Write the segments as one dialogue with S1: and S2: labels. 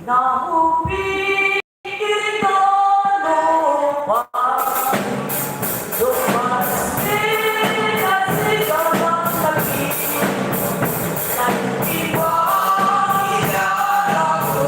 S1: Nahu pikir tak lupa, pasti kasih kawan lagi. Nanti wajah aku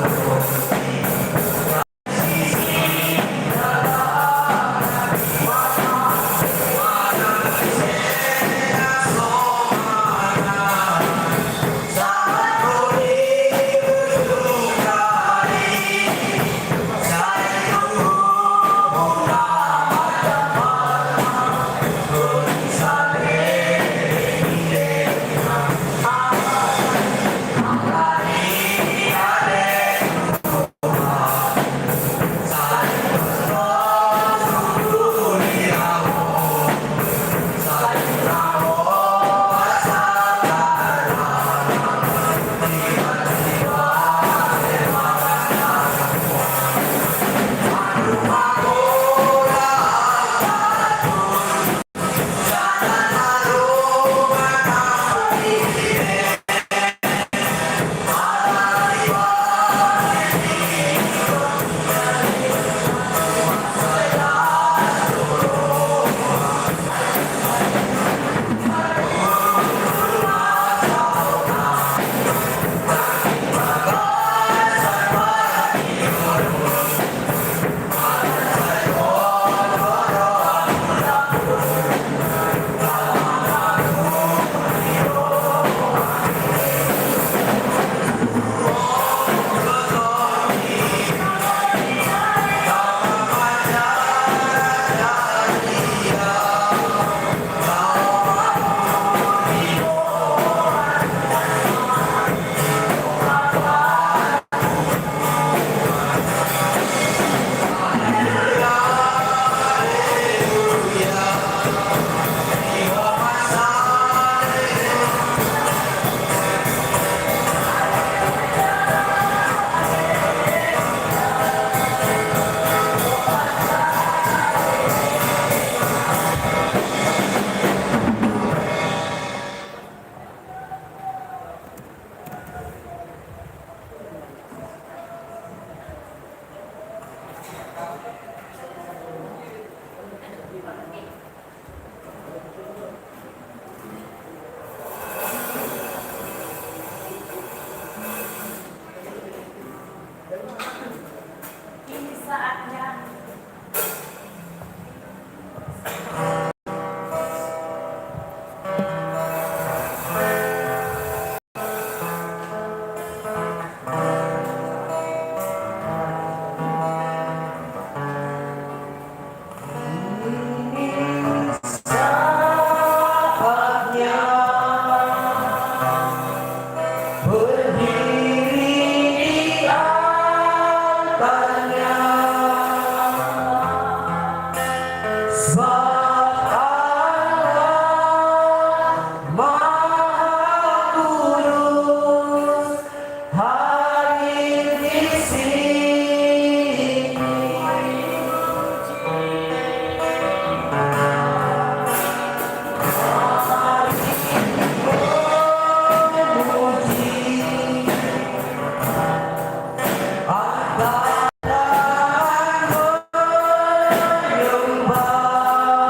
S1: ini saatnya. Saatnya berdiri di altarnya, sebab Allah Maha Kudus hadir di sini. Menyembah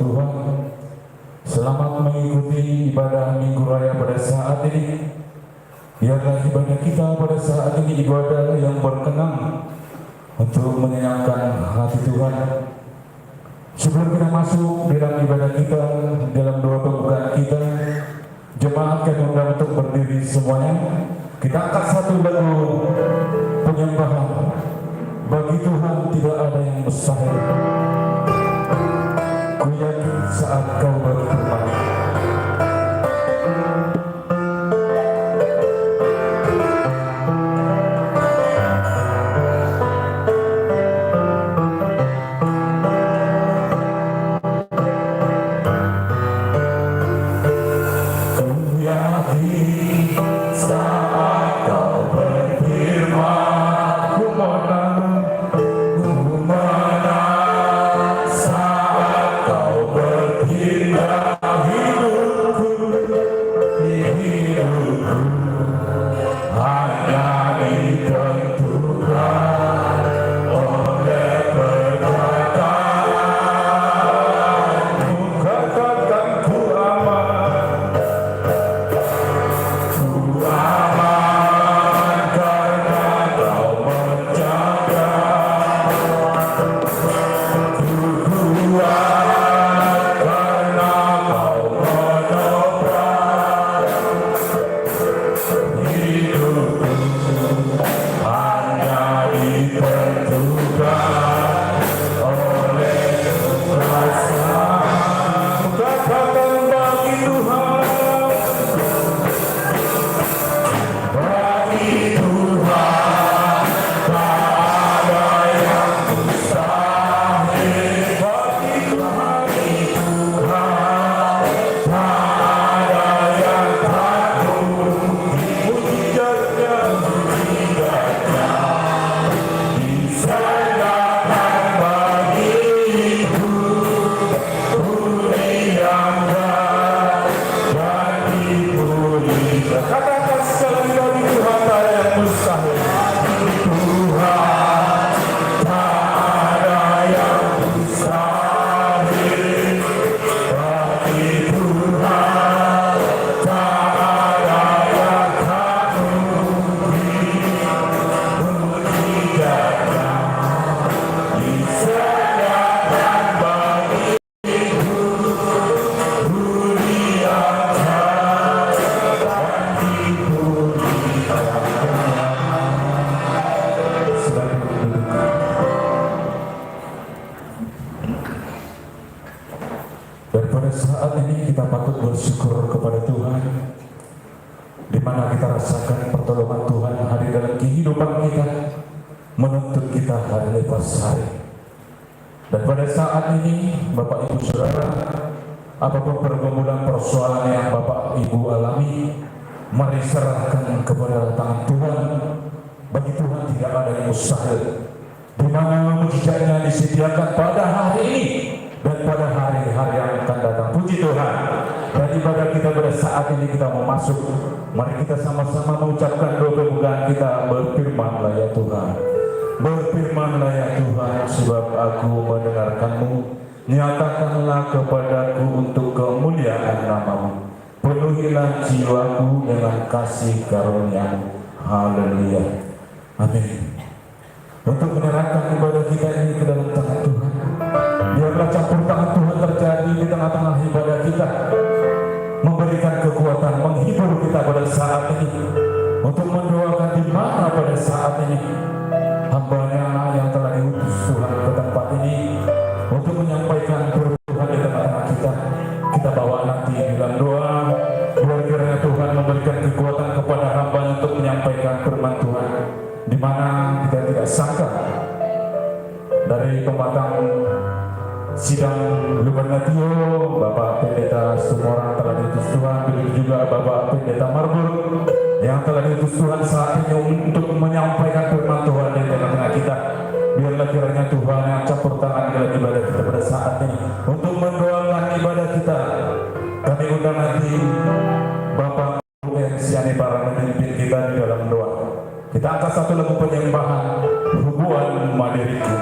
S2: Tuhan. Selamat mengikuti ibadah Minggu Raya pada saat ini. Biarlah ibadah kita pada saat ini ibadah yang berkenan untuk menyenangkan hati Tuhan. Sebelum kita masuk dalam ibadah kita, dalam doa pembukaan kita, jemaat kami undang untuk berdiri semuanya. Kita angkat satu lagu penyembahan. Bagi Tuhan tidak ada yang mustahil. Ku yakin saat kau berfirman. Dan pada saat ini kita patut bersyukur kepada Tuhan, di mana kita rasakan pertolongan Tuhan hadir dalam kehidupan kita, menuntut kita hari lepas hari. Dan pada saat ini, Bapak Ibu Saudara, apapun pergumulan persoalan yang Bapak Ibu alami, mari serahkan kepada tangan Tuhan. Bagi Tuhan tidak ada yang mustahil. Di mana mujizatnya disediakan pada hari ini dan pada hari-hari yang akan datang. Puji Tuhan. Dan ibadah kita pada saat ini kita mau masuk. Mari kita sama-sama mengucapkan doa pembukaan kita. Berfirmanlah ya Tuhan. Berfirmanlah ya Tuhan, sebab aku mendengarkanmu. Nyatakanlah kepadaku untuk kemuliaan namamu. Penuhilah jiwaku dengan kasih karunia-Mu. Haleluya. Amin. Untuk menyerahkan ibadah kita ini ke dalam tangan Tuhan, biarlah campur tangan Tuhan terjadi di tengah-tengah ibadah kita, memberikan kekuatan, menghibur kita pada saat ini, untuk mendoakan di mana pada saat ini hamba-Nya yang telah diutus Tuhan ke tempat ini untuk menyampaikan firman Tuhan di tengah-tengah kita. Kita bawa nanti dalam doa, biar kiranya Tuhan memberikan kekuatan kepada hamba untuk menyampaikan firman Tuhan, di mana kita tidak sangka dari pematang sidang Lubanatio, Bapak Pendeta Sumorang telah diutus Tuhan, begitu juga Bapak Pendeta Marbur yang telah diutus Tuhan saat ini untuk menyampaikan firman Tuhan di tengah-tengah kita. Biarlah kiranya Tuhan yang campur tangan dalam ibadah kita pada saat ini untuk mendoakan ibadah kita. Kami undang nanti Bapak Siani para pemimpin kita di dalam doa. Kita angkat satu lagu penyembahan, Hubungan Mandiriku.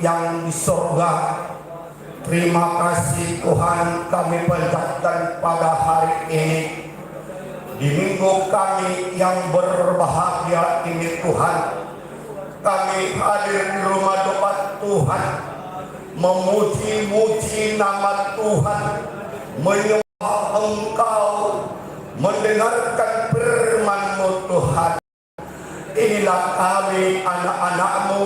S3: yang di sorga, terima kasih Tuhan kami panjatkan pada hari ini, di minggu kami yang berbahagia ini Tuhan. Kami hadir di rumah doa Tuhan, memuji-muji nama Tuhan, menyembah Engkau, mendengarkan firman-Mu Tuhan. Inilah kami anak-anak-Mu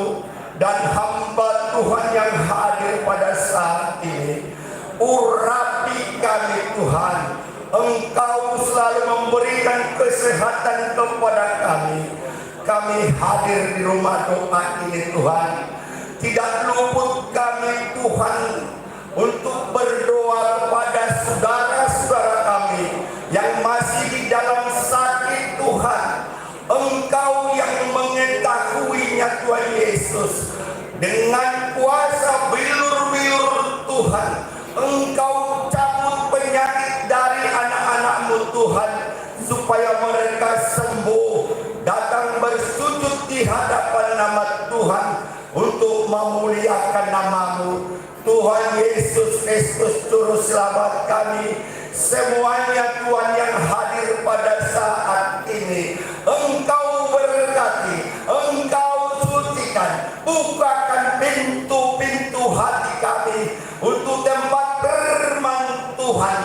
S3: dan hamba Tuhan yang hadir pada saat ini. Urapi kami Tuhan, Engkau selalu memberikan kesehatan kepada kami. Kami hadir di rumah doa ini Tuhan. Tidak luput kami Tuhan untuk berdoa kepada saudara-saudara kami yang masih di dalam sakit Tuhan. Engkau yang mengetahuinya Tuhan Yesus. Dengan kuasa bilur-bilur Tuhan, Engkau cabut penyakit dari anak-anak-Mu Tuhan, supaya mereka sembuh, datang bersujud di hadapan nama Tuhan untuk memuliakan nama-Mu. Tuhan Yesus Kristus Juru Selamat kami, semuanya Tuhan yang hadir pada saat ini, Engkau berkati, Engkau sucikan, bukakan pintu-pintu hati kami untuk tempat firman Tuhan,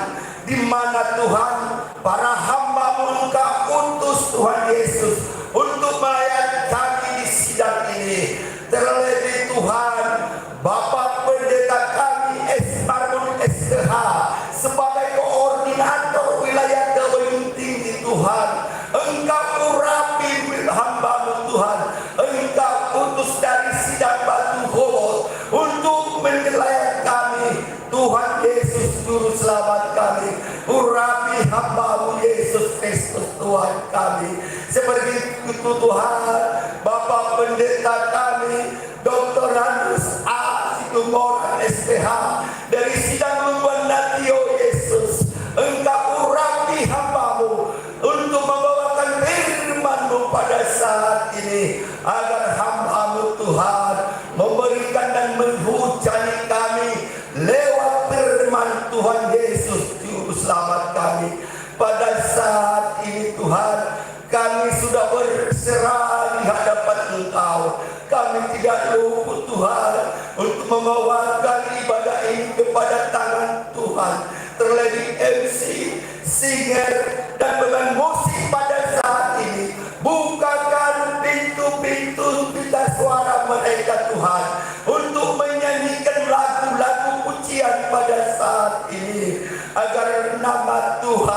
S3: di mana Tuhan para hamba-Mu Engkau utus Tuhan Yesus untuk melayani kami di sidang ini. Terlebih Tuhan Bapak Pendeta kami Esmarun STH sebagai koordinator wilayah Tebing Tinggi Tuhan, Engkau urapi hamba-Mu Tuhan, Engkau utus dari sidang Batu Hobot untuk menyelayan kami. Tuhan Yesus Juru Selamat kami, urapi hamba-Mu Yesus Kristus Tuhan kami. Seperti itu Tuhan, Bapak Pendeta kami Dr. Andus A. Situmorang SPH dari sidang Lumban Natio Yesus, Engkau urapi hamba-Mu untuk membawakan firman-Mu pada saat ini, agar hamba-Mu Tuhan memberikan dan menghujani kami lewat firman Tuhan Yesus Juru Selamat kami. Pada saat ini Tuhan, kami sudah berserah di hadapan Engkau. Kami tidak luput Tuhan untuk membawakan ibadah ini kepada tangan Tuhan. Terlebih MC, singer, dan pemain musik pada saat ini, bukakan pintu-pintu pita suara mereka Tuhan, untuk menyanyikan lagu-lagu pujian pada saat ini, agar nama Tuhan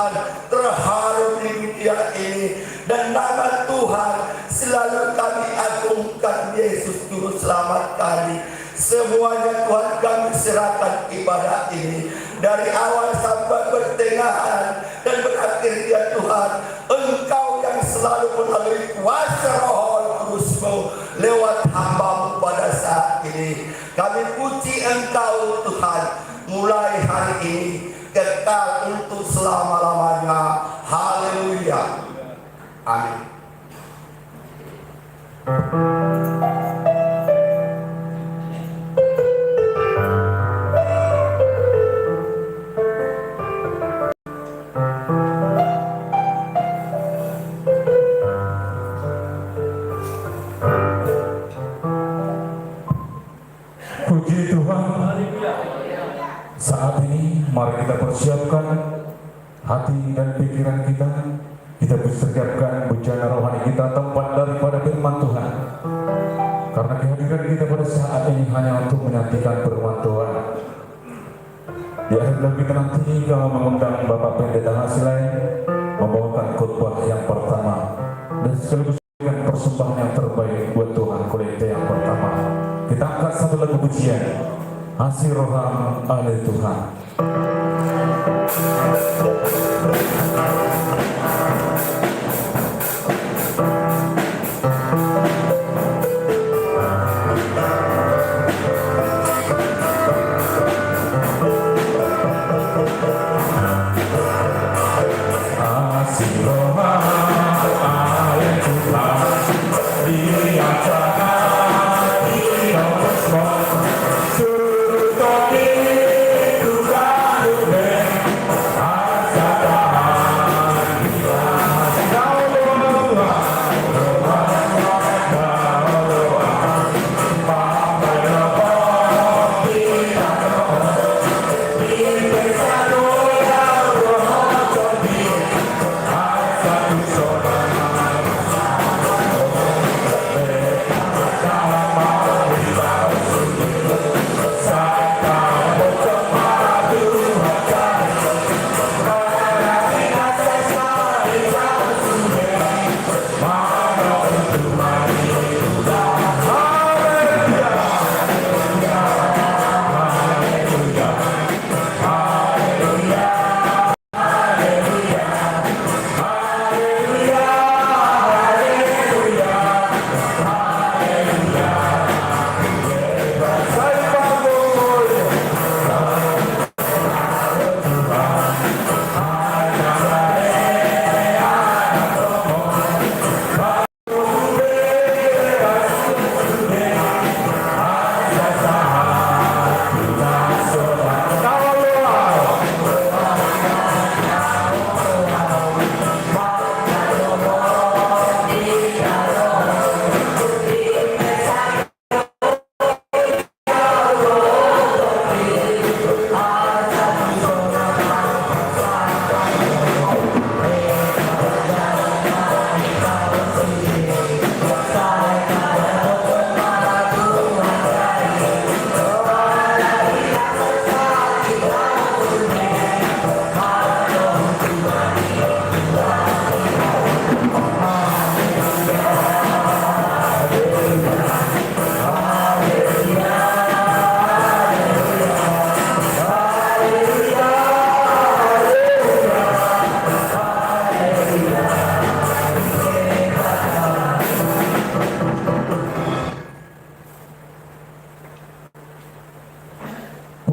S3: ibadah ini dari awal sampai pertengahan dan berakhir ya Tuhan. Engkau yang selalu melalui kuasa Roh Kudus-Mu lewat hamba-Mu pada saat ini. Kami puji Engkau Tuhan mulai hari ini kekal untuk selama-lamanya. Haleluya. Amin.
S2: Puji Tuhan. Saat ini mari kita persiapkan hati dan pikiran kita. Kita persiapkan bejana rohani kita tempat daripada firman Tuhan. Karena kehadiran kita pada saat ini hanya untuk menyantikan firman Tuhan. Di akhir kita nanti kami mengundang Bapak Pendeta Hasilai membawakan khotbah yang pertama dan sekaligus dengan persembahan yang terbaik buat Tuhan kolekte yang pertama. Kita angkat satu lagu pujian, Hasil Roham oleh Tuhan.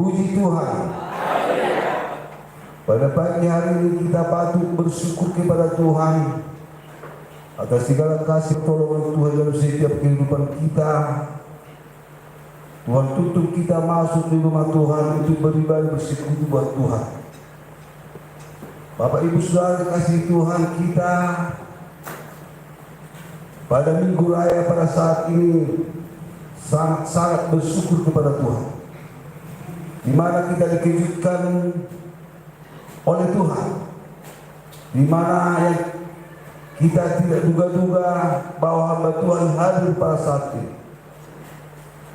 S4: Puji Tuhan. Pada pagi hari ini kita patut bersyukur kepada Tuhan atas segala kasih pertolongan Tuhan dalam setiap kehidupan kita. Tuhan tuntut kita masuk di rumah Tuhan untuk beribadah bersekutu buat Tuhan. Bapak Ibu Saudara kasih Tuhan, kita pada minggu raya pada saat ini sangat bersyukur kepada Tuhan, di mana kita dikejutkan oleh Tuhan, di mana yang kita tidak duga-duga bahwa hamba Tuhan hadir pada saat ini,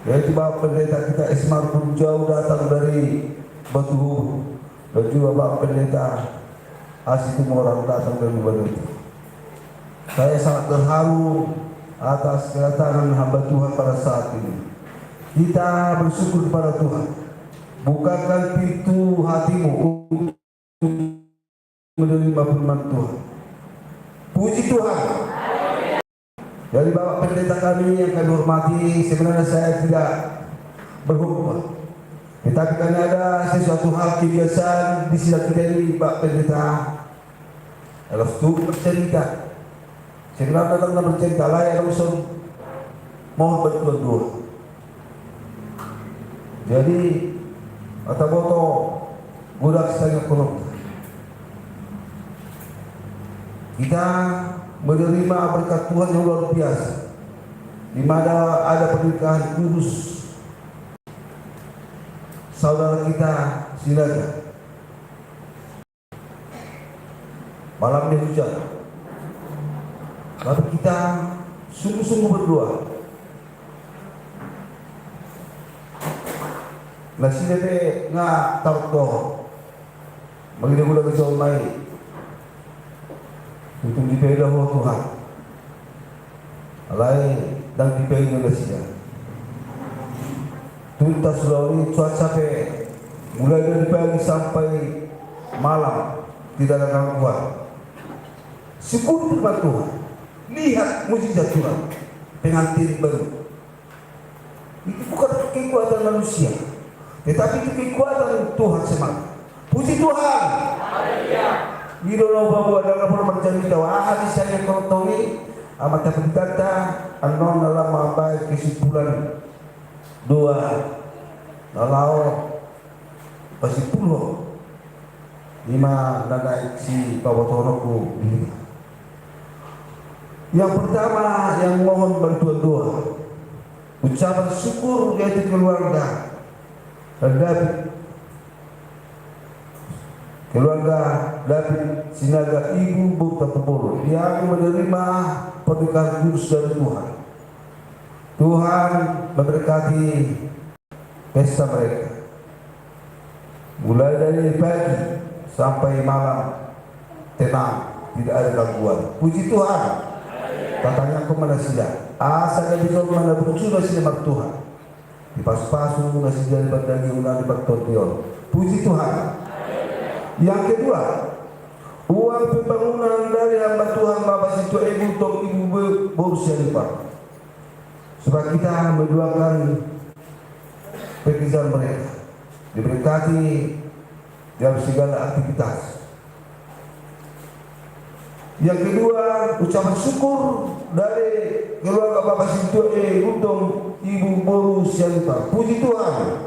S4: yaitu Bapak Pendeta kita Ismar pun jauh datang dari Batu, dan juga Bapak Pendeta Asitum orang datang dari Batu. Saya sangat terharu atas kedatangan hamba Tuhan pada saat ini. Kita bersyukur kepada Tuhan, bukakan pintu hatimu untuk menerima firman Tuhan. Puji Tuhan. Dari Bapak Pendeta kami yang kami hormati, sebenarnya saya tidak berkhutbah, tetapi karena ada sesuatu hal kebiasaan di sini kita ini, Pak Pendeta adalah studi bercerita. Sebenarnya dalam bercerita layak usul mohon bantuan Tuhan. Jadi kata boto budak setengah kolom. Kita menerima berkat Tuhan yang luar biasa, di mana ada pernikahan kudus saudara kita Sinaga. Malamnya hujan, lalu kita sungguh-sungguh berdoa. Nasi nebe nga tarto, magiging ke jauh mai. Untuk dipilih oleh Tuhan, alai dan dipilih oleh Dia. Tuntas selalu cuaca mulai dari pagi sampai malam tidak ada gangguan. Syukur firman Tuhan, lihat mujizat Tuhan, pengantin baru. Itu bukan kekuatan manusia, tetapi itu kekuatan Tuhan semata. Puji Tuhan. Biro bahwa dalam perjanjian Tuhan hadis yang kontoni amat berkata anon dalam mabai kesimpulan 2 lalau pasipuluh 5 nada si pawatoroku. Yang pertama yang mohon bantuan doa, ucapan syukur dari keluarga terhadap keluarga David Sinaga Ibu Burta Kebolo yang menerima pernikahan kudus dari Tuhan. Tuhan memberkati pesta mereka, mulai dari pagi sampai malam tenang, tidak ada gangguan. Puji Tuhan. Katanya aku mana sila asa dari jauh mana bercuna sila Tuhan di pas-pasu nasi dari bandagi ulang di baktortion. Puji Tuhan. Yang kedua, uang pembangunan dari hamba Tuhan Bapak Sito Ibu untuk Ibu Borussia Lipa, supaya kita mendoakan pekerjaan mereka diberkati dalam segala aktivitas. Yang kedua, ucapan syukur dari keluarga Bapak Sito untuk Ibu Borussia Lipa. Puji Tuhan.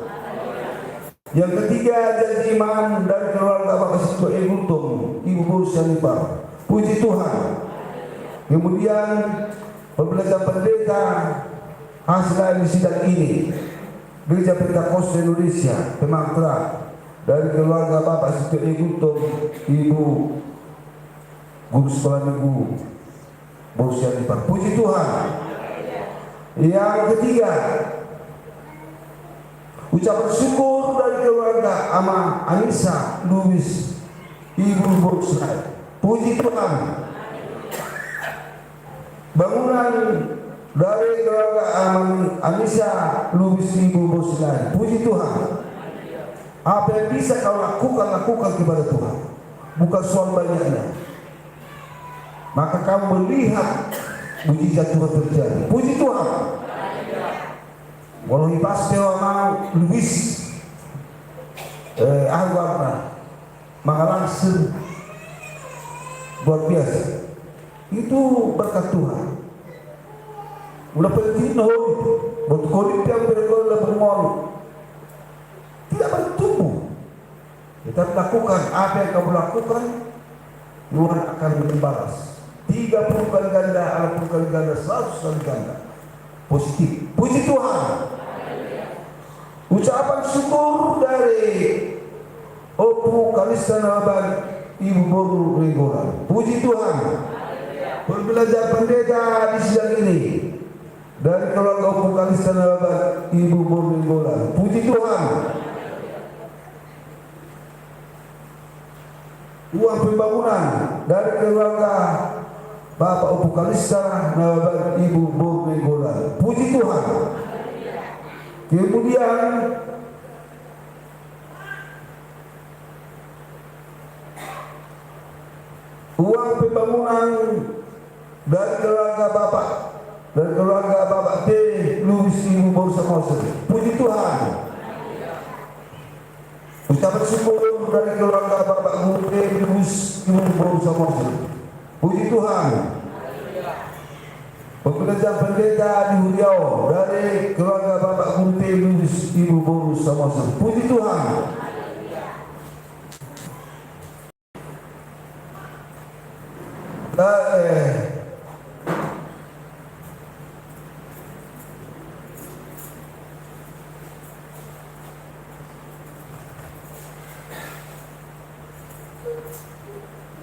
S4: Yang ketiga, janji iman dari keluarga Bapak Sito Untung Ibu Borussia Lipa. Puji Tuhan. Kemudian pembelajaran pendeta hasil sidang ini Gereja Pentakosta Indonesia Pemangkrak dari keluarga Bapak Sito Untung Ibu Guru Sekolah Minggu Borussia Lipa. Puji Tuhan. Yang ketiga, ucapan syukur dari keluarga Ama Anissa Louis Ibu Borussia. Puji Tuhan. Bangunan dari keluarga Anissa Louis Ibu Borussia. Puji Tuhan. Apa yang bisa kau lakukan kepada Tuhan, bukan soal banyaknya, maka kamu melihat mujizat Tuhan terjadi. Puji Tuhan. Walau pasti orang Louis Alwarna langsung luar biasa. Itu berkat Tuhan. Udah penting buat kodip yang bergolak bermol tidak bertumbuh. Kita lakukan apa yang kamu lakukan, Tuhan akan membalas 30 kali ganda, 60 kali ganda, 100 kali ganda. Positif. Puji Tuhan. Ucapan syukur dari Opu Kalista Naban Ibu Boru Renggolan. Puji Tuhan. Berbelajar pendeta di sidang ini dari keluarga Opu Kalista Naban Ibu Boru Renggolan. Puji Tuhan. Uang pembangunan dari keluarga Bapak Opu Kalista Naban Ibu Boru Renggolan. Puji Tuhan. Kemudian uang pembangunan dari keluarga Bapak D. Louis Ibu Boru Samosir. Puji Tuhan. Ucapan syukur dari keluarga Bapak Guru D. Louis Ibu Boru Samosir. Puji Tuhan. Pekerjaan pendeta di Huriau dari keluarga Bapak Guru D. Louis Ibu Boru Samosir. Puji Tuhan.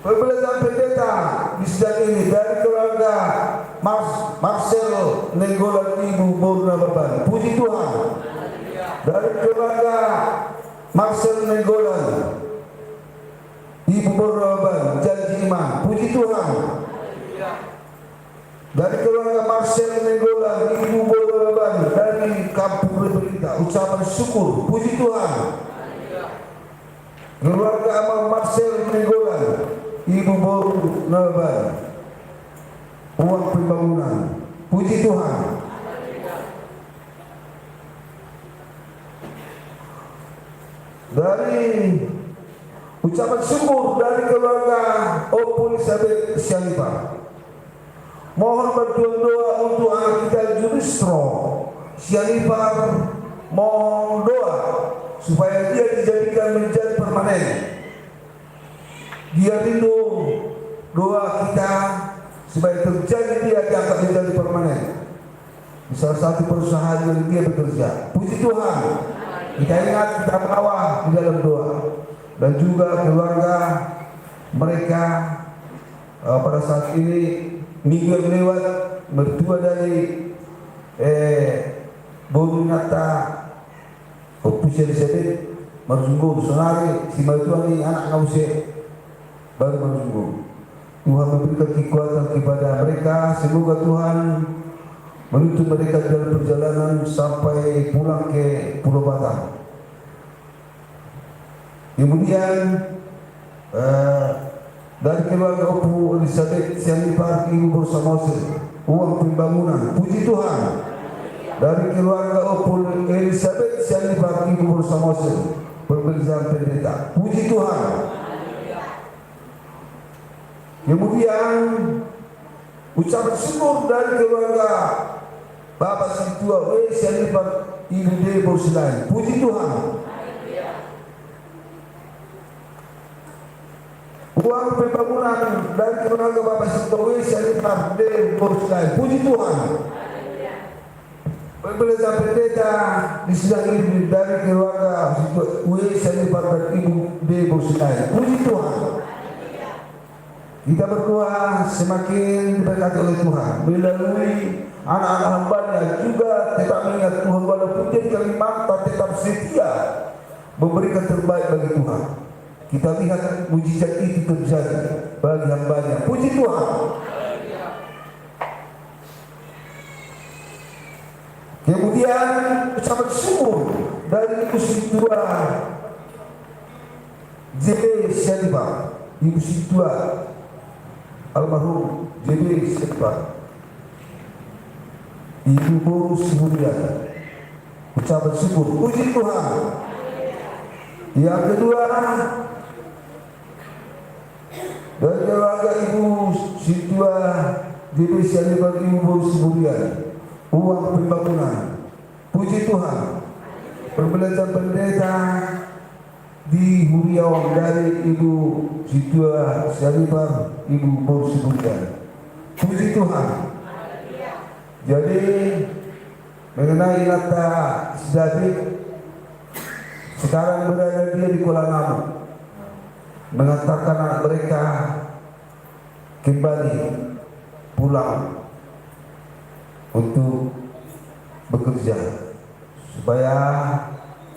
S4: Pembelajaran pendeta di sidang ini dari keluarga Marcel Nenggolan Ibu Boru Nababan. Puji Tuhan. Dari keluarga Marcel Nenggolan Ibu Boru Nababan, janji iman. Puji Tuhan. Dari keluarga Marcel Nenggolan Ibu Boru Nababan dari Kampung Reberita, ucapan syukur. Puji Tuhan. Keluarga Amal Marcel Nenggolan Ibu Boru Nababan, uang pembangunan. Puji Tuhan. Dari ucapan syukur dari keluarga Opo Elizabeth Sianipar, mohon bantuan doa untuk anak kita Justro Sianipar. Mohon doa supaya dia dijadikan menjadi permanen. Dia rindu doa kita supaya terjadi dia diangkat menjadi permanen di salah satu perusahaan yang dia bekerja. Puji Tuhan. Kita ingat, kita bawa di dalam doa. Dan juga keluarga mereka pada saat ini minggu yang lewat, mertua dari Boru Nata Opus Elizabeth Marzunggu Sonari, si mertua ini anak ngause baru Marzunggu. Tuhan memberikan kekuatan kepada mereka. Semoga Tuhan menuntun mereka dalam perjalanan sampai pulang ke Pulau Batam. Kemudian dari keluarga Opo Elizabeth Sianipar Ibu Boru Samosir, uang pembangunan. Puji Tuhan. Dari keluarga Opo Elizabeth Sianipar Ibu Boru Samosir, pemberian pendeta. Puji Tuhan. Kemudian ucapan syukur dari keluarga Bapak Sintua W. Sianipar Ibu D. Boru Silain. Puji Tuhan. Uang pembangunan dari keluarga Bapak Sintua W. Sianipar D. Boru Silain. Puji Tuhan. Pembelajaran pendeta di sidang ini dari keluarga W. Sianipar dan Ibu D. Boru Silain. Puji Tuhan. Kita berdoa semakin diberkati oleh Tuhan melalui anak-anak hamba-Nya, juga tetap mengingat Tuhan walaupun dia di Kalimantan tetap setia memberikan terbaik bagi Tuhan. Kita lihat mujizat itu terjadi bagi hamba-Nya. Puji Tuhan. Kemudian ucapan syukur dari Ibu Sintua JB Sianipar, Ibu Sintua almarhum JB Sianipar, Ibu Boru Sibulian, ucapan syukur. Puji Tuhan. Yang kedua dari keluarga Ibu Sintua JB Sianipar Ibu Boru Sibulian, uang pembangunan. Puji Tuhan. Pembelajaran pendeta di Huriau dari Ibu Sintua Sianipar Ibu Boru Sibulian. Puji Tuhan. Jadi mengenai Nata David, sekarang berada dia di Kuala Namu, mengantarkan anak mereka kembali pulang untuk bekerja, supaya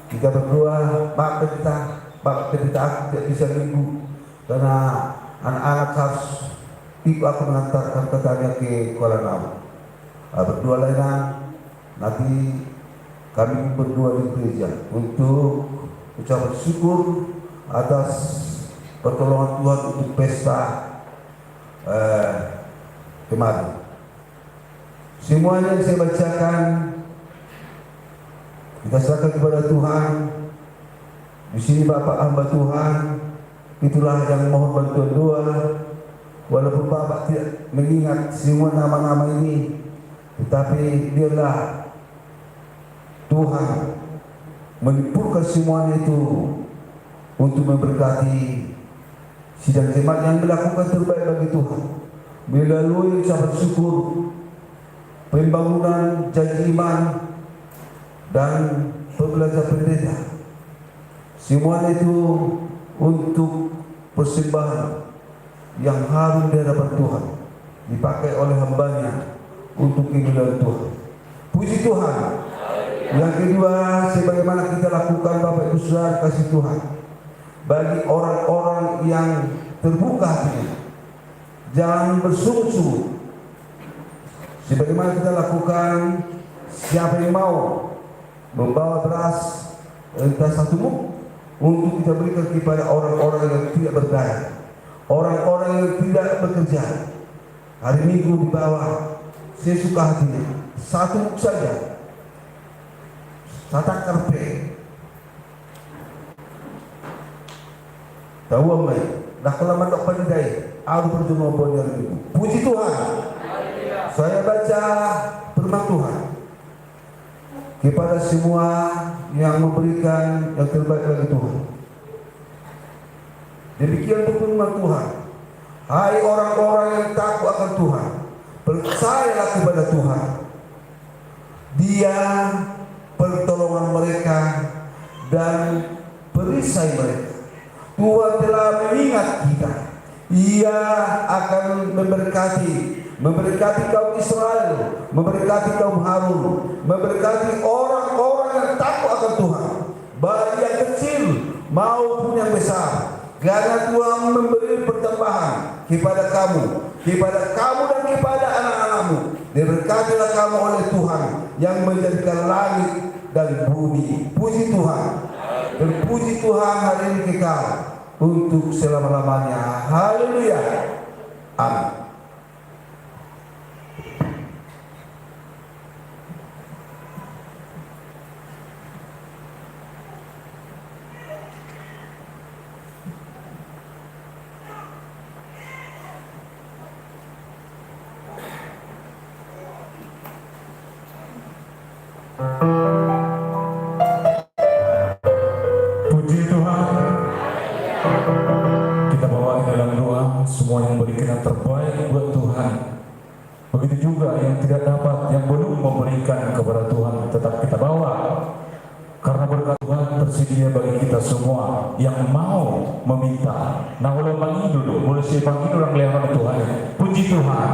S4: kita berdoa Pak Pendeta aku tidak bisa minggu karena anak-anak harus aku mengantarkan katanya ke Kuala Namu. Berdoa lainnya nanti kami berdoa di gereja untuk ucapan syukur atas pertolongan Tuhan untuk pesta kemarin. Semuanya yang saya bacakan kita serahkan kepada Tuhan. Di sini Bapak hamba Tuhan, itulah yang mohon bantuan doa. Walaupun Bapak tidak mengingat semua nama-nama ini, tetapi biarlah Tuhan melimpurkan semuanya itu untuk memberkati sidang jemaat yang melakukan terbaik bagi Tuhan melalui ucapan syukur, pembangunan janji iman, dan pembelajaran pendeta. Semuanya itu untuk persembahan yang harum di hadapan Tuhan, dipakai oleh hambanya untuk kemuliaan Tuhan. Puji Tuhan. Yang kedua, sebagaimana kita lakukan Bapak Ibu Saudara kasih Tuhan, bagi orang-orang yang terbuka hatinya, jangan bersungguh-sungguh. Sebagaimana kita lakukan, siapa yang mau membawa beras entah satu muk untuk kita berikan kepada orang-orang yang tidak berdaya, orang-orang yang tidak bekerja. Hari Minggu di bawah sesuka hatinya, satu muk saja, satak karpe, tahu apa? Dah kelamaan tak pandai, aku berjumpa pada hari Minggu. Puji Tuhan. Saya baca firman Tuhan kepada semua yang memberikan yang terbaik bagi Tuhan. Demikian firman Tuhan. Hai orang-orang yang takut akan Tuhan, percayalah kepada Tuhan. Dia pertolongan mereka dan perisai mereka. Tuhan telah mengingat kita. Ia akan memberkati kaum Israel, memberkati kaum Harun, memberkati orang-orang yang takut akan Tuhan, baik yang kecil maupun yang besar. Karena Tuhan memberi pertambahan kepada kamu dan kepada anak-anakmu. Diberkatilah kamu oleh Tuhan yang menjadikan langit dan bumi. Puji Tuhan. Terpuji Tuhan hari ini kekal untuk selama-lamanya. Haleluya. Amin.
S2: Puji Tuhan. Kita bawa dalam doa semua yang berikan yang terbaik buat Tuhan. Begitu juga yang tidak dapat, yang belum memberikan kepada Tuhan, tetap kita bawa. Karena berkat Tuhan tersedia bagi kita semua yang mau meminta. Nah, ulang bangi dulu, mulai bangi orang lewat Tuhan. Puji Tuhan.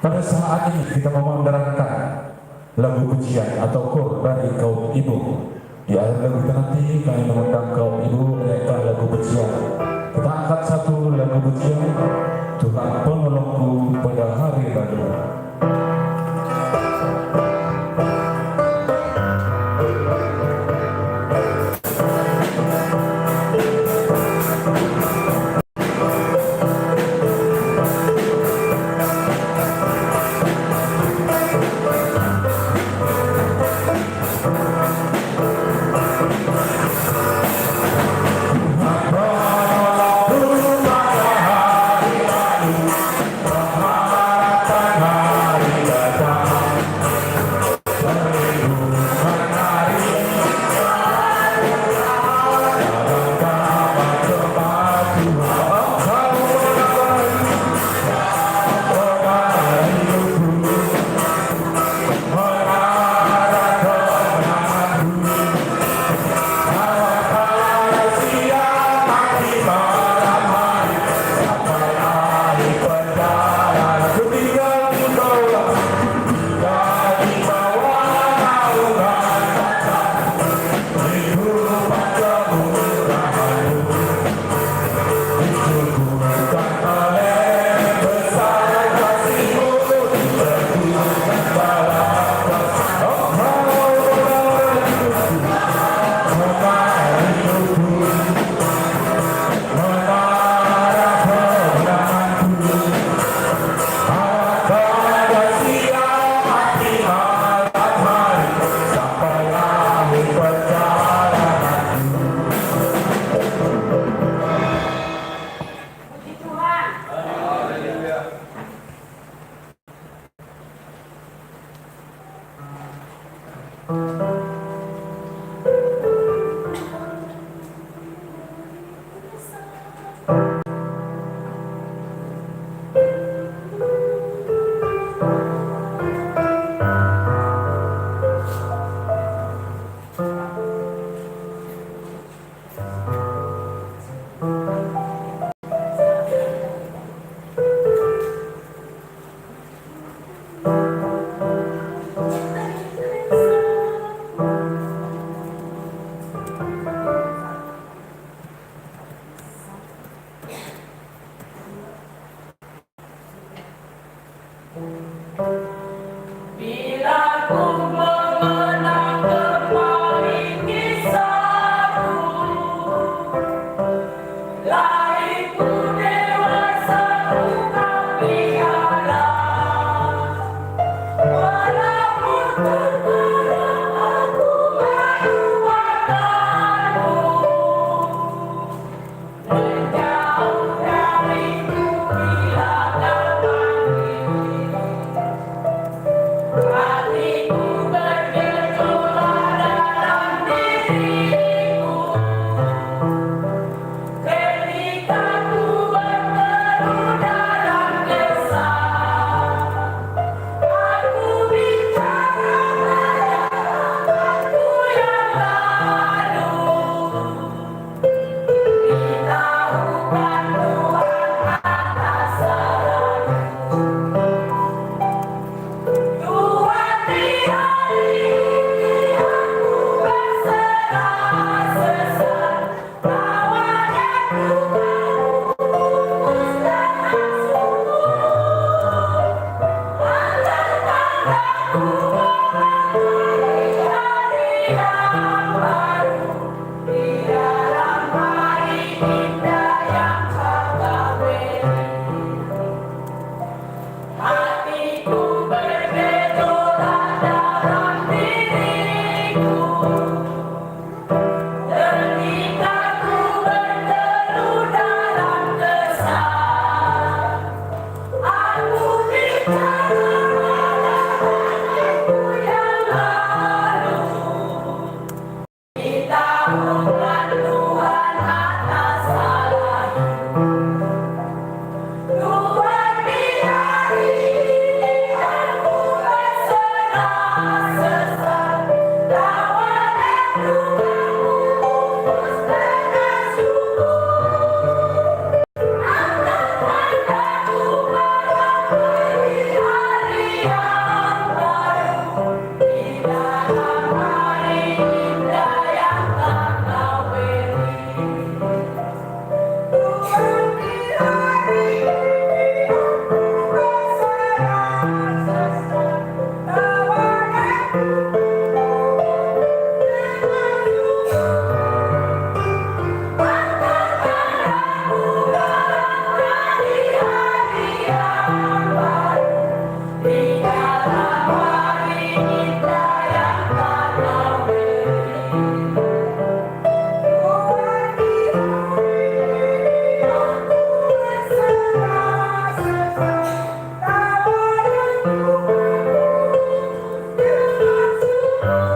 S2: Pada saat ini kita mau mendengarkan lagu pujian atau kor dari kaum ibu. Di akhir lagu kita nanti kami mengundang kaum ibu menyanyikan lagu pujian. Kita angkat satu lagu pujian, Tuhan penolongku pada hari lalu.
S1: Bila ku mengenang kembali kisahmu, lahirku dewasa ku kau pelihara. Walaupun terkadang aku melupakanmu, menjauh dariku bila kau pergi. Hatiku bergejolak dalam diriku ketika ku berteduh dalam kesal. Aku bicara bayanganku yang lalu, beritahukan Tuhan atas salahku. Tuhan, di hari ini aku berserah sesat, lawan yang ku putus dengan sungguh. Antarkan aku menghadapi hari yang baru, di dalam hari indah yang kau beri. Hatiku bergejolak dalam diriku ketika ku berteduh dalam kesal. Aku bicara bayanganku yang lalu, beritahukan Tuhan atas salahku. Tuhan, di hari ini aku berserah sesat, lawan yang ku putus dengan sungguh. Antarkan aku menghadapi hari yang baru, di dalam hari indah yang kau beri. Tuhan, di hari ini aku berserah sesat, lawan yang ku putus dengan sungguh. Antarkan aku menghadapi hari yang baru, di dalam hari indah yang kau beri. Tuhan, di hari ini aku berserah sesat, lawan yang ku putus dengan sungguh.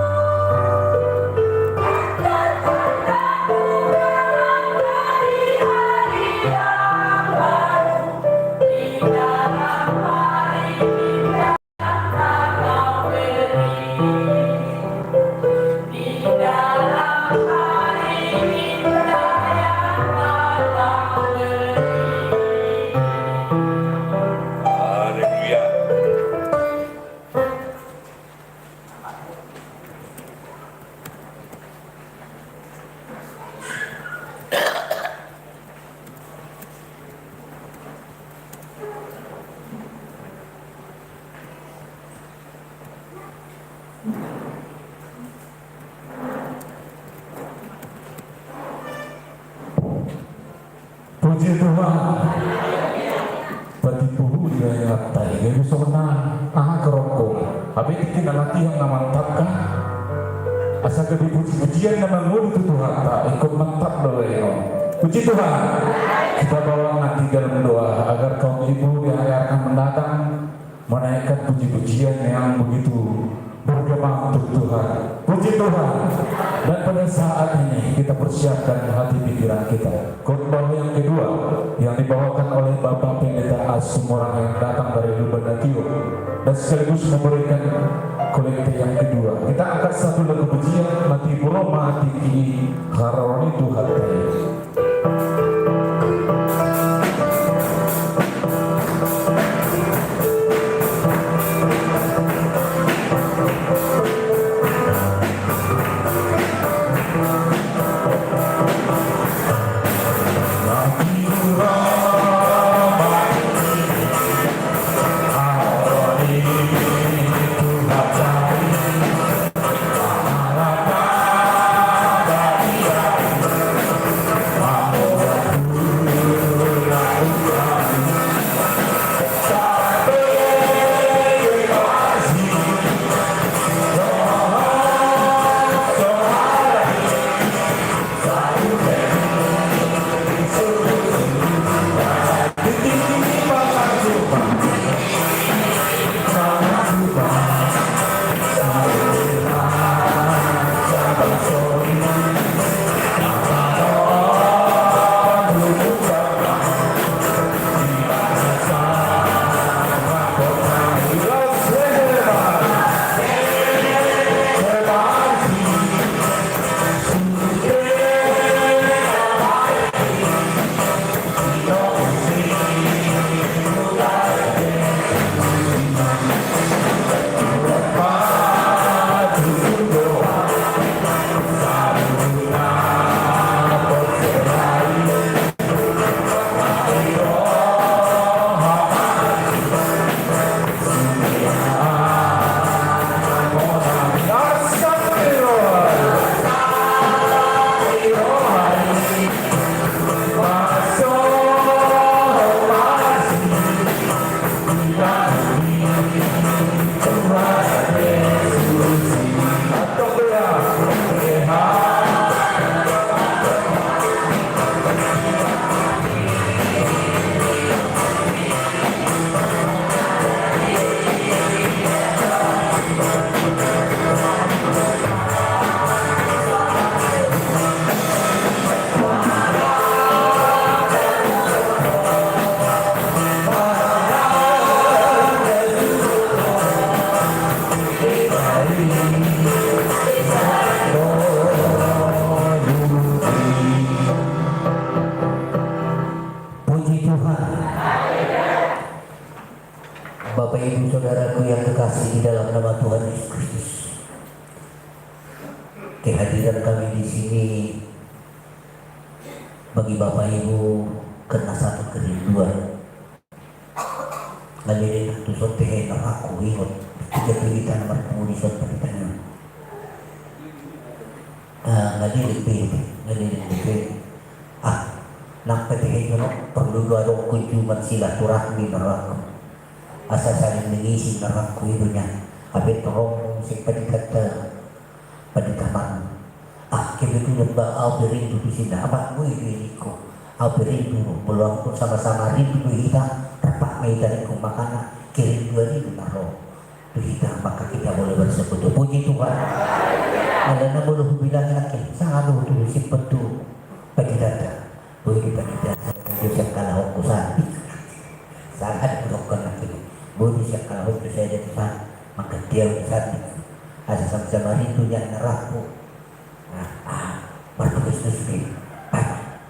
S1: Antarkan aku menghadapi hari yang baru, di dalam hari indah yang kau beri. Di dalam hari indah yang kau beri.
S3: Haleluya.
S2: Puji Tuhan. Patipu dia yang tai gaya sona kerokok. Habis kita latihan mantapkan. Asa kepuji-pujian nama mulut Tuhan tak ikut mantap doa ini. Puji Tuhan. Kita bawa nanti dalam doa agar kaum ibu di hari akan mendatang menaikkan puji-pujian yang begitu bergema untuk Tuhan. Puji Tuhan. Dan pada saat ini kita persiapkan hati pikiran kita. Khotbah yang kedua yang dibawakan oleh Bapak Pendeta Asum orang yang datang dari Lubanatio dan sekaligus memberikan kolektif yang kedua. Kita angkat satu lagu pujian mati puro mati haroni Tuhan.
S3: Haleluya.
S5: Bapak Ibu Saudaraku yang kekasih di dalam nama Tuhan Yesus Kristus, kehadiran kami di sini bagi Bapak Ibu karena satu kerinduan. Ngalirin itu sotehe aku ingat tiga pilihan bertemu di suatu pertanyaan. Ngalirin bebe. Nak petihe perlu dua kunjungan silaturahmi neraku. Asa saling mengisi neraku ibunya. Habis terong si pedikata pedikaman. Kebetulan aku berindu di sini. Abang gue diriku. Aku berindu belum pun sama-sama rindu kita. Tepat medan ku makanan kirim 2000 naro. Kita maka kita boleh bersekutu. Puji Tuhan. Alana boleh bilang lagi. Sangat betul si betul. Pedikata. Boleh pedikata. Saya kalah aku sangat. Sangat berokon lagi. Boleh saya kalah aku saya jadi Tuhan. Maka dia sangat. Asa sama-sama rindunya neraku. Bertugas sendiri.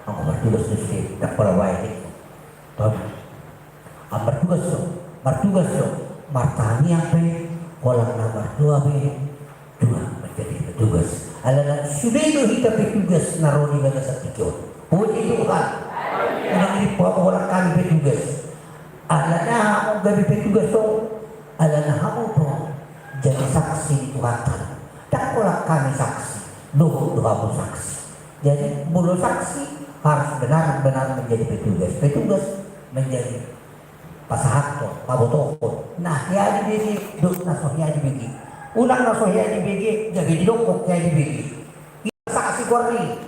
S5: Aku bertugas sendiri. Tak pernah baik. Bertugas dong. Martani apa? Kolam nomor 2 menjadi petugas. Alana sudah itu kita petugas naroni pada satu. Puji Tuhan. Ini orang kami petugas. Alana kamu gabi petugas dong. Alana kamu dong. Jadi saksi di Tuhan. Tak pola kami saksi. Doa saksi. Jadi bulu saksi harus benar-benar menjadi petugas. Petugas menjadi pasahato, pabotoko. Nah, ya dibagi, dok nasoh ya dibagi. Ulang nasoh ya dibagi, jadi didokok ya dibagi. Saksi korni.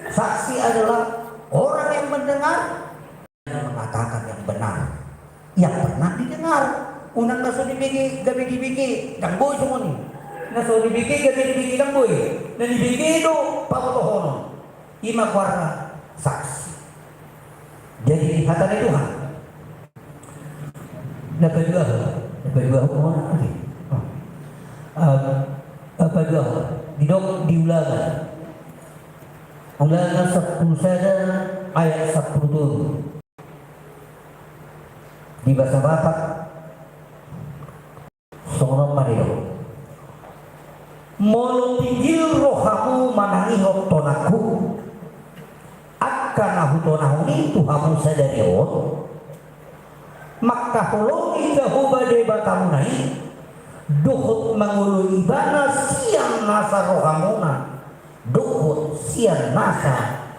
S5: Saksi adalah orang yang mendengar yang mengatakan yang benar. Yang pernah didengar. Ulang nasoh dibagi, gabi dibagi, dan boy semua nih. Nasoh dibagi, gabi dibagi, dan boy. Dan dibagi itu pabotokono. Ima warna saksi. Jadi hatan Tuhan. Kedua mana lagi? Kedua diulangan. Ulangan 10 saja ayat 10 di bahasa Batak. Seorang Mario. Molo tinggil rohamu manangi hotonaku. Karena hutonahu ini Tuhanmu sadari maka holongi jahu badai batamunai duhut mangulu ibana siang nasa rohamuna duhut siang nasa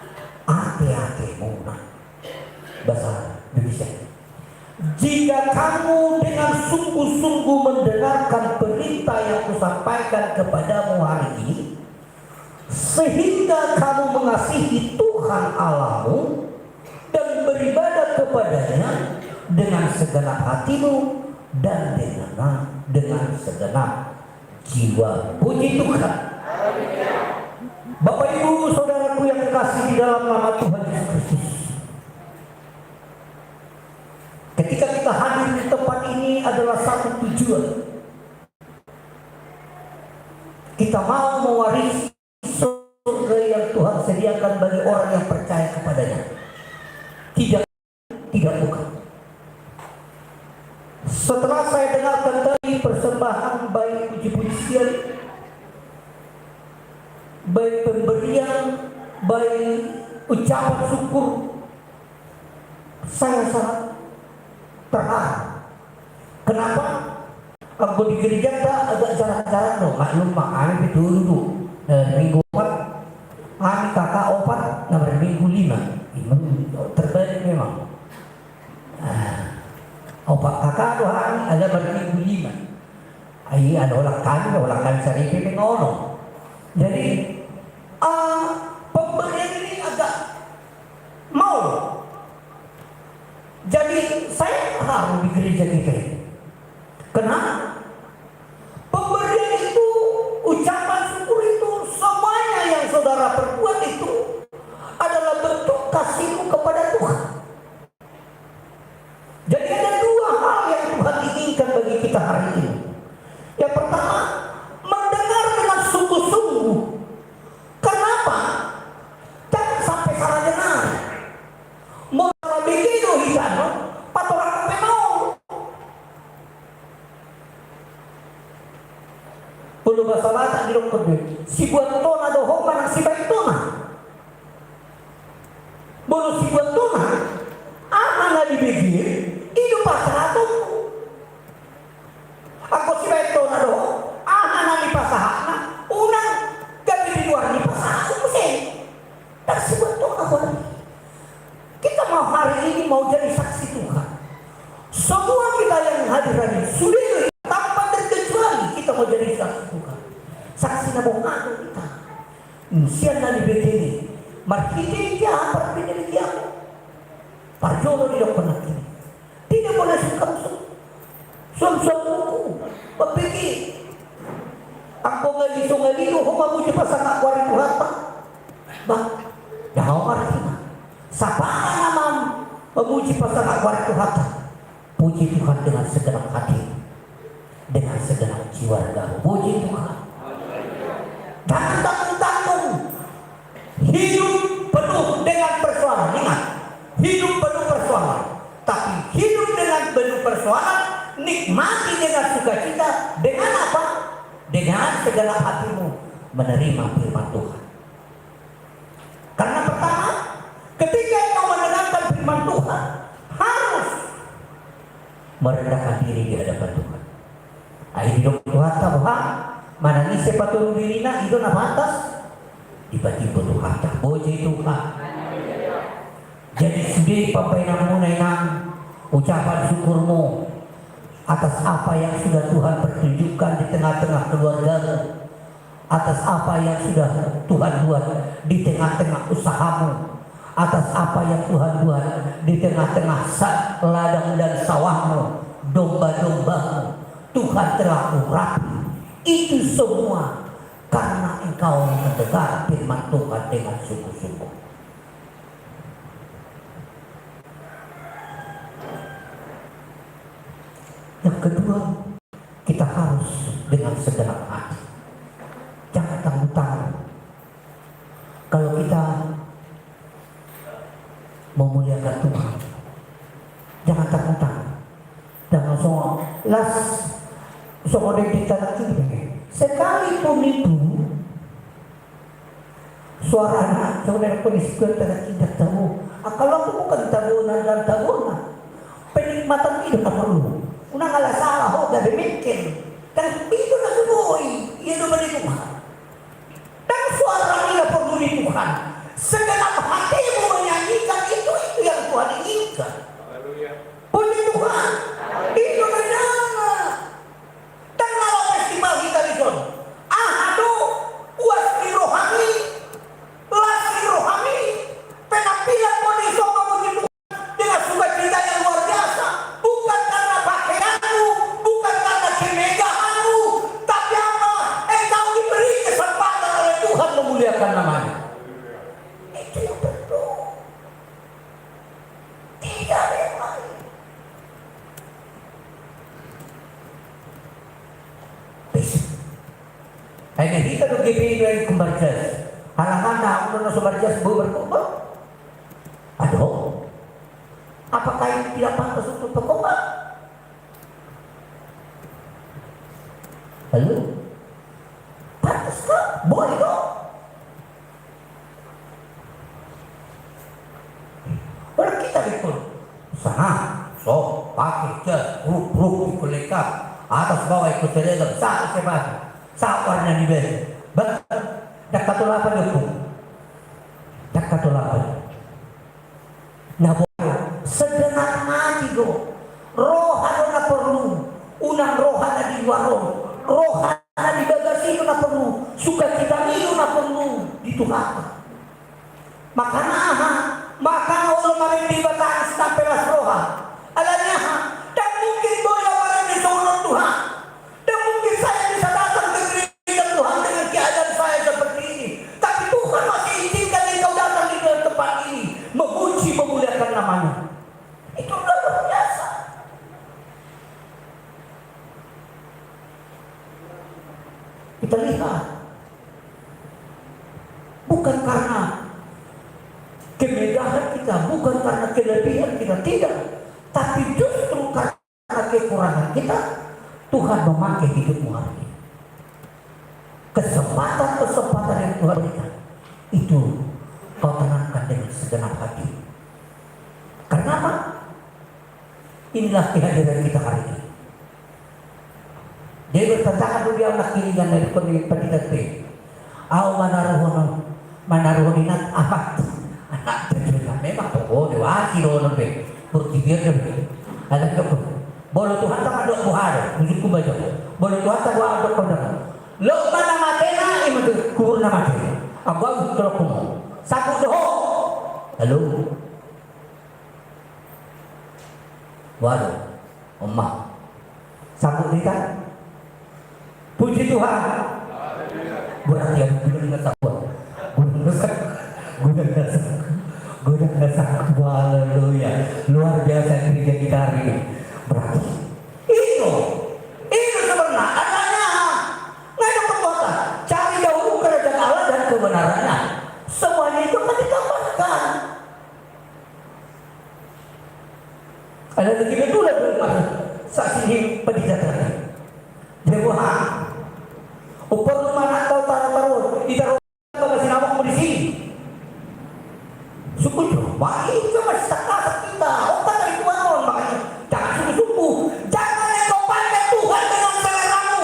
S5: ate-ate muna. Bahasa Indonesia. Jika kamu dengan sungguh-sungguh mendengarkan berita yang kusampaikan kepadamu hari ini, sehingga kamu mengasihi Tuhan Allahmu dan beribadah kepadanya dengan segenap hatimu dan dengan segenap jiwa. Puji Tuhan. Bapak Ibu Saudaraku yang kekasih di dalam nama Tuhan Yesus Kristus, ketika kita hadir di tempat ini adalah satu tujuan. Kita mau mewarisi surga yang Tuhan sediakan bagi orang yang percaya kepadanya. Tidak bukan. Setelah saya dengarkan tadi persembahan baik puji-pujian, baik pemberian, baik ucapan syukur, saya sangat terharu. Kenapa? Aku di gereja agak jarang-jarang loh. Maklum kami itu dulu minggu 4, kami kakak opat, nomor minggu 5 terbaik memang. Opat kakak tuh hari ada berminggu 5. Ada orang kami saripi mengono. Jadi pemberian ini agak mau. Jadi saya harus di gereja kita. Kenapa? Pemberian itu, ucapan syukur itu, semuanya yang saudara perbuat itu adalah bentuk kasihmu kepada Tuhan. Jadi ada dua hal yang Tuhan inginkan bagi kita hari ini. Yang pertama, mendengar dengan sungguh-sungguh. Kenapa? Jangan sampai salah dengar. Mau begitu hitam, patok aku mau. kode si buat tona doho manang si baik tona bolo si buat tona amana di begir hidup pasarato aku si baik tona doho amana di pasahana unang gabi di luar di pasahana mesin tak si buat tona boleh kita mau hari ini mau jadi saksi Tuhan semua kita yang hadir hari sudah tanpa terkecuali kita mau jadi saksi Tuhan saksi nabong aku kita sian na di BTV markite dia apa pinili dia parjolo di dokter nanti tidak boleh sungkan suam-suamku berpikir aku ngali humamu cepat sangat kuari Tuhan bah jangan markina sapa namam memuji pasangan kuari Tuhan puji Tuhan dengan segenap hati dengan segenap jiwa dan puji Tuhan dan tanggung-tanggung hidup penuh dengan persoalan. Ingat, hidup penuh persoalan, tapi hidup dengan penuh persoalan nikmati dengan sukacita. Dengan apa? Dengan segenap hatimu menerima firman Tuhan. Karena pertama, ketika kau mendengarkan firman Tuhan harus merendahkan diri di hadapan Tuhan. Ayo hidup Tuhan bahwa mana ni sepatu dirina itu na batas tiba-tiba Tuhan tak puji Tuhan. Jadi sudah papainang nang ucapan syukurmu atas apa yang sudah Tuhan pertunjukkan di tengah-tengah keluargamu, atas apa yang sudah Tuhan buat di tengah-tengah usahamu, atas apa yang Tuhan buat di tengah-tengah ladang dan sawahmu, domba-dombamu. Tuhan telah urapi itu semua karena engkau mendengar firman Tuhan dengan sungguh-sungguh. Yang kedua, kita harus dengan segenap hati. Jangan tanggung-tanggung. Kalau kita memuliakan Tuhan, jangan tanggung-tanggung. Jangan semua las semua kita lagi. Sekalipun itu suara anak saudara peniskuan tidak tahu. Kalau aku bukan tabunan dan tabunan, penikmatan hidup tak perlu. Unang ala salah ho gak demikian. Dan itu na semua itu beri Tuhan. Dan suara ini perlu di Tuhan. Segenap hatimu menyanyikan itu yang Tuhan inginkan. Puji Tuhan. Itu benar. Dan kalau festival kita di sana, aduh, wasi rohani, lasi rohani, penampilan mau di sana begitu dengan sukacita yang luar biasa, bukan karena pakaianmu, bukan karena kemegahanmu, tapi apa? Engkau diberi kesempatan oleh Tuhan memuliakan namanya. Itu yang perlu. Tidak yang lain. Hanya kita begitu yang kumbarjas. Halangan na ako na subarjas bu bertobat. Aduh, apakah ini tidak pantas untuk bertobat? Lalu, pantas kah? Boleh dong. Orang kita ikut usaha, so pakai jas, ruk dikulikan, atas bawah ikut terdalam, satu sebab. Sawarnya di bawah, betul. Dak katulapan itu, dak katulapan. Nah, segenap hati go, rohana na perlu, unang rohana di warung, rohana di bagasi itu na perlu, sukacita itu na perlu dituhankan. Maka Allah merintih bataan sampai las roha. Alanya, dan mungkin boleh orang di seorang Tuhan, dan mungkin saya bisa datang ke gereja Tuhan dengan keadaan saya seperti ini. Tapi Tuhan masih izinkan engkau datang di tempat ini, memuji, memuliakan namanya. Itu luar biasa. Kita lihat, bukan karena kemegahan kita, bukan karena kelebihan kita, tidak. Tapi justru karena kekurangan kita, Tuhan memakai hidupmu hari ini. kesempatan-kesempatan yang Tuhan berikan itu kau tanamkan dengan segenap hati. Karena apa? Inilah kehadiran kita hari ini. Dia bertentangan dunia anak kiringan dari pendidikan B. Au manaruhonat amat anak terjadi memang tokoh dewasa orang B berpikir lebih. Ada apa? Boleh Tuhan tak ada buhar, tunjukku baca. Boleh Tuhan tak ada kondangan. Lo mana matena itu kubur nama mati. Abang kalau kamu satu doh. Halo. Waduh, Oma. Sambut kita. Puji Tuhan. Berarti yang benar dengan sahabat. Gudang dasar. Haleluya. Luar biasa gereja kita hari ini. Berarti itu sebenarnya adanya. Nggak ada perbuatan. Cari dahulu kerajaan Allah dan kebenarannya. Semuanya itu akan ditambahkan. Ada lagi betul saksi pendidikan. Dewa, upah mana kau taruh ditaruh kau masih nampak di sini. Suku coba itu masih tak kita. Otak dari Tuhan makanya jangan suku-suku. Jangan kau pakai Tuhan dengan seleramu.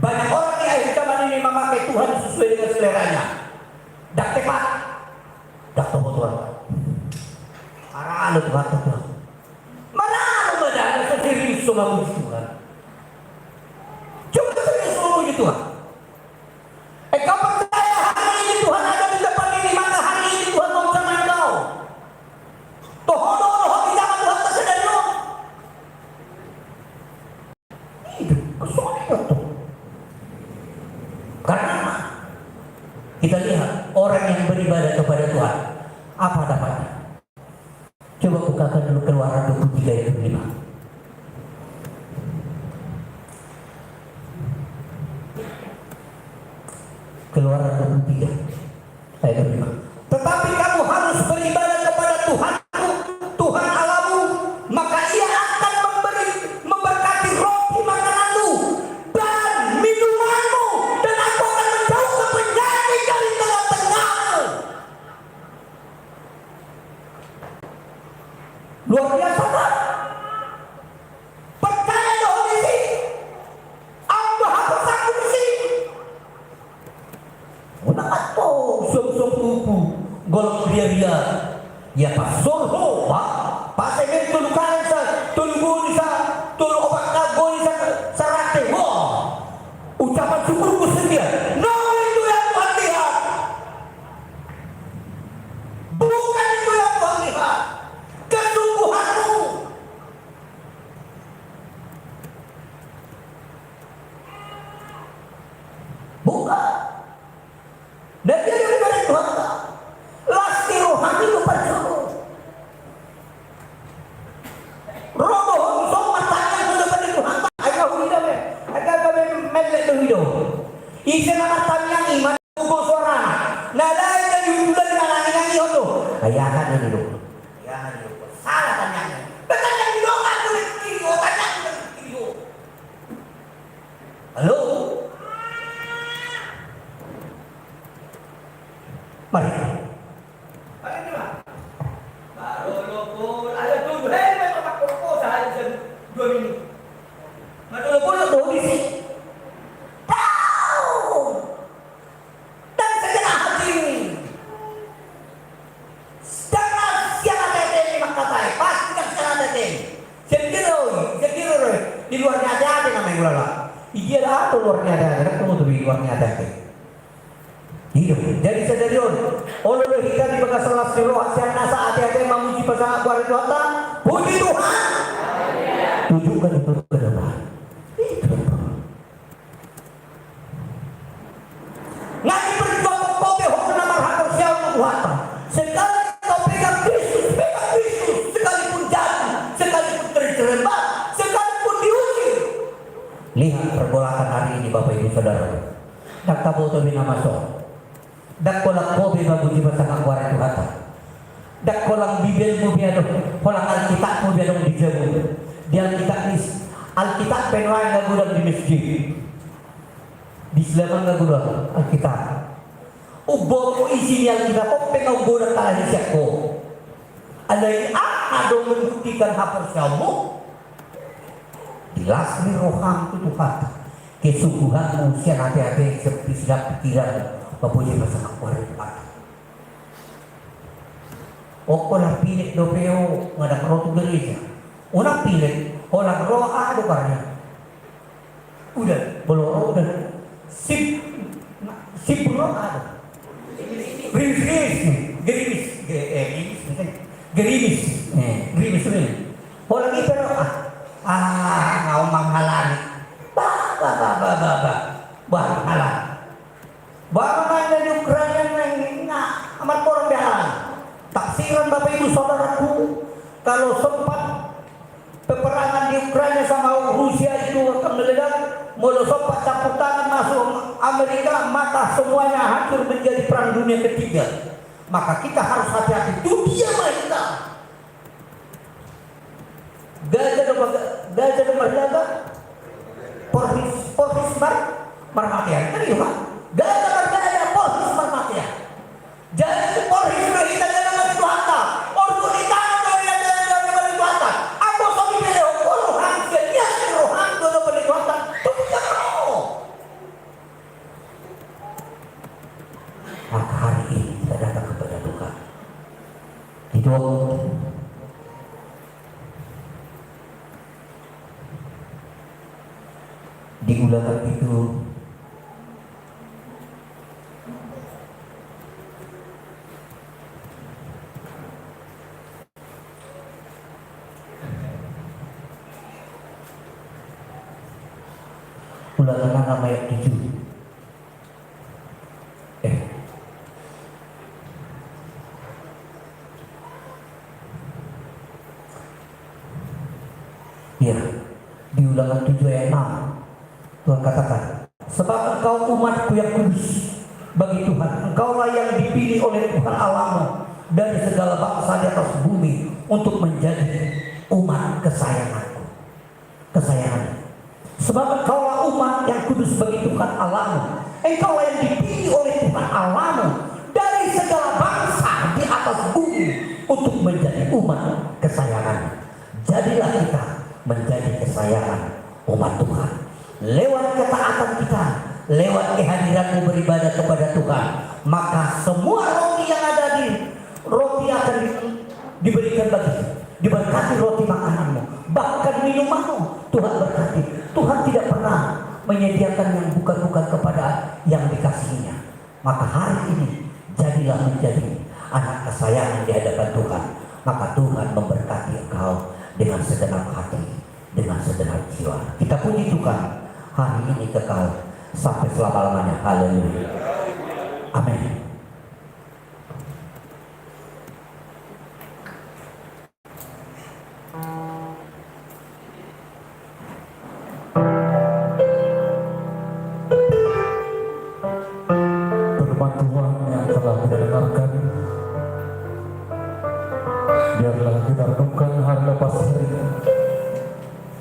S5: Banyak orang di akhir zaman ini memakai Tuhan sesuai dengan seleranya. Dak tepat, dak tahu Tuhan. Arah Tuhan Tuhan. Mana ada sendiri semua Tuhan. Coba serius ngomong gitu Tuhan. Kau percaya hari ini Tuhan ada di depan ini, maka hari ini Tuhan mau bersama kau. Tohono di zaman Tuhan tersedari lo. Itu kesulitan tuh. Karena kita lihat orang yang beribadah kepada Tuhan, apa dapatnya? Coba bukakan dulu Keluaran 23 ayat 5. Keluaran 23 ayat 5. Tetapi kamu harus beribadah kepada Tuhanku, Tuhan Allahmu, maka Ia akan memberkati roti makananmu dan minumanmu, dan Aku akan menjauhkan penyakit dari tengah-tengahmu. Luar biasa kan? Percaya dong di sini. Allah harus aku di sini. Una ato som tupu golong dia ya pasor ho pa semen tulukan sa tuluguni sa obat kagoni sa sarate ho ucapan syukurku sendiri. No, itu yang Tuhan lihat, bukan itu yang Tuhan lihat. Kesungguhanmu. Bukan. Dan dia daripada Tuhan lasti rohani itu percuma. Roboh song matanya sudah pada Tuhan. Agak hidup ya. Agak kami melek hidup. Isi nama tanyang iman buku suara. Nalai dan yudan nalai itu. Ayahan ini dulu. Ayahan itu. Salah tanyangnya. Betul yang didoakan oleh video. Tanyang oleh video. Halo. Mari. Mari ni lah. Baru lopul. Ada tu. Hei, mereka tak lopul sahaja 2 minit. Mari lopul tu di sini. Tahu. Dan segenap hati. Jangan siapa teten ni makatai. Pasti tak siapa teten. Sekiro. Di luarnya ada namanya gula. Iya lah tu luarnya ada. Kamu tu di luarnya ada. Hidup. Jadi sedarion oleh kita di bekas salah siro asyik nasa hati-hati memuji pasangan kuari Tuhan. Puji Tuhan. Tunjukkan itu ke depan. Itu. Ngaji berjuang kau behok nama hakau siapa Tuhan. Sekali kau pegang Kristus. Sekalipun jatuh, sekalipun terjerembab, sekalipun diusir. Lihat pergolakan hari ini Bapak Ibu Saudara. Tak tahu tu bina masuk. Dak kolang kobe babuji pasangan kuari Tuhan. Dak kolang bibel mo biado, kolang alkitab mo biado di jago. Di alkitab ni alkitab penuai nga gudang di masjid. di selama nga gula Alkitab. Ubo ko isi ni Alkitab ko pengaw na tayo siya ko. Alay adong membuktikan hapon siya mo. Dilas ni rohang tutuhat. Kesukuhan mo siya hati-hati seperti silap pikiran papuji pasang akwarin mata. O lang pilit do peo nga nakroto gereja. Unang pilit, o lang roa ado karya. Udah, belum udah. Sip belum ada. Gerimis ini. O lagi pero ngau manghalani. Halan. Bagaimana dari Ukraina yang amat orang behalan. Taksiran Bapak Ibu Saudaraku, kalau sempat peperangan di Ukraina sama Rusia itu akan meledak, mulai sempat campur tangan masuk Amerika, maka semuanya hancur menjadi perang dunia ketiga. Maka kita harus hati-hati. Itu dia mereka. Gajah dan berjaga, porhis marmatian. Kan iya Pak? Gajah berjaga, porhis marmatian. Jadi porhis kita jangan berkuasa. Orang kita jangan berkuasa. Aku suami beliau orang dia rohan dono berkuasa. Tuh maka hari ini kita datang kepada Tuhan. Itu di ulangan itu ulangan ayat 7. Ya, di ulangan 7 ayat 6 Tuhan katakan, sebab engkau umatku yang kudus bagi Tuhan, engkaulah yang dipilih oleh Tuhan Allahmu dari segala bangsa di atas bumi untuk menjadi umat kesayanganku. Sebab engkaulah umat yang kudus bagi Tuhan Allahmu, engkaulah yang dipilih oleh Tuhan Allahmu dari segala bangsa di atas bumi untuk menjadi umat kesayangan. Jadilah kita menjadi kesayangan umat Tuhan. Lewat ketaatan kita, lewat kehadiranmu beribadah kepada Tuhan, maka semua roti yang ada roti akan diberikan diberkati roti makananmu, bahkan minumanmu Tuhan berkati. Tuhan tidak pernah menyediakan yang bukan-bukan kepada yang dikasihinya. Maka hari ini jadilah menjadi anak kesayangan di hadapan Tuhan, maka Tuhan memberkati engkau dengan segenap hati, dengan segenap jiwa. Kita puji Tuhan hari ini kekal sampai selama-lamanya. Haleluya. Amin.
S2: Firman Tuhan yang telah kita dengarkan, biarlah kita renungkan hari lepas hari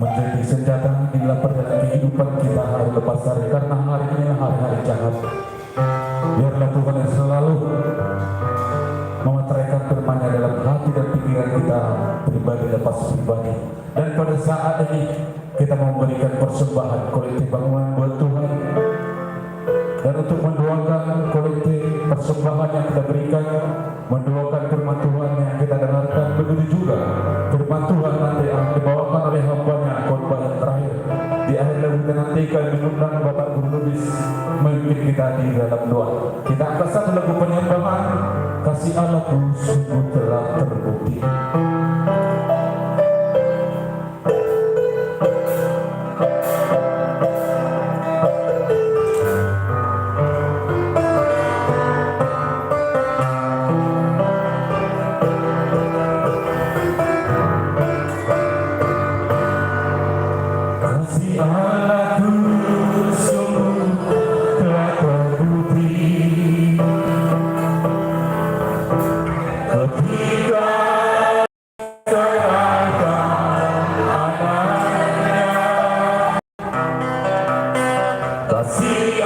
S2: menjadi senjata di dalam perjalanan kehidupan kita hari lepas hari, karena hari ini hari-hari jahat. Biarlah Tuhan yang selalu memeteraikan firman-Nya dalam hati dan pikiran kita pribadi lepas pribadi. Dan pada saat ini kita memberikan persembahan kolektif bangunan buat Tuhan, dan untuk mendoakan kolektif persembahan yang kita berikan, mendoakan firman Tuhan yang kita dengarkan. Begitu juga firman Tuhan nanti akan dibawakan oleh hamba-Nya khotbah yang terakhir. Di akhir lalu kita nantikan mengundang Bapak Guru Lubis memimpin kita di dalam doa. Kita angkat satu lagu penyembahan, kasih Allahku sungguh telah terbukti. Kasih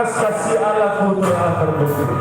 S2: belas kasih Allahku telah terbukti.